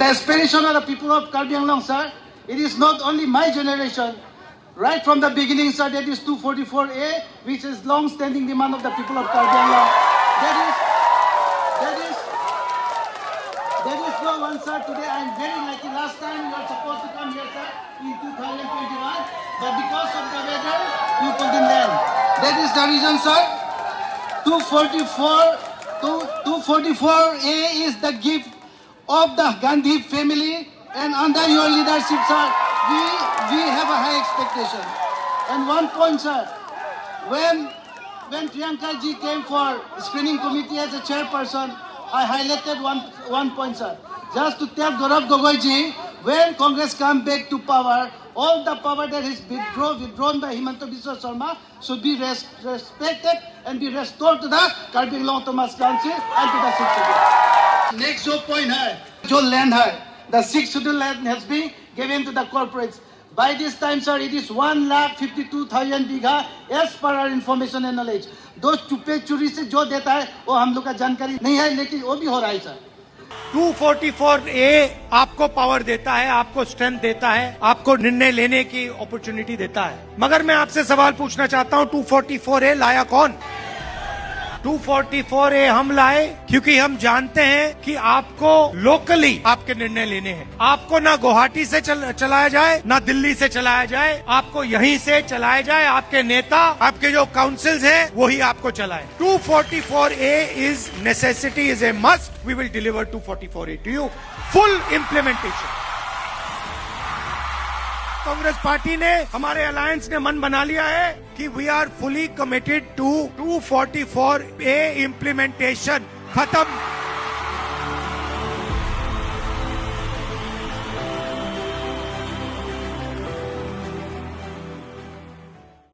aspiration of the people of Karbi Anglong, sir. It is not only my generation. Right from the beginning, sir, that is 244A, which is long-standing demand of the people of Karbi Anglong. There is no one, sir. Today I am very lucky. Last time you were supposed to come here, sir, in 2021, but because of the weather, you couldn't land. That is the reason, sir. 244A is the gift of the Gandhi family, and under your leadership, sir, we have a high expectation. And one point, sir, when Priyanka ji came for screening committee as a chairperson, I highlighted one point, sir. Just to tell Gaurav Gogoi ji, when Congress come back to power, all the power that is withdrawn by Himanta Biswa Sarma should be respected and be restored to the Karbi Anglong Autonomous Council and to the 6th schedule. Next जो point है, जो land है, the 6th schedule land has been given to the corporates. By this time, sir, it is 1,52,000 bigha as per our information and knowledge. दो चुपे चुरी से जो देता है वो हम लोग का जानकारी नहीं है, लेकिन वो भी हो रहा है, सर. 244A आपको पावर देता है, आपको स्ट्रेंथ देता है, आपको निर्णय लेने की अपॉर्चुनिटी देता है. मगर मैं आपसे सवाल पूछना चाहता हूं, 244A लाया कौन? 244A हम लाए क्योंकि हम जानते हैं कि आपको लोकली आपके निर्णय लेने हैं. आपको ना गुवाहाटी से चलाया जाए, ना दिल्ली से चलाया जाए, आपको यहीं से चलाया जाए. आपके नेता, आपके जो काउंसिल्स हैं, वही आपको चलाए. 244A is necessity, is a must. We will deliver 244A to you. Full implementation. Congress party ने, हमारे अलायंस ने मन बना लिया है कि we are fully committed to 244A implementation. खत्म.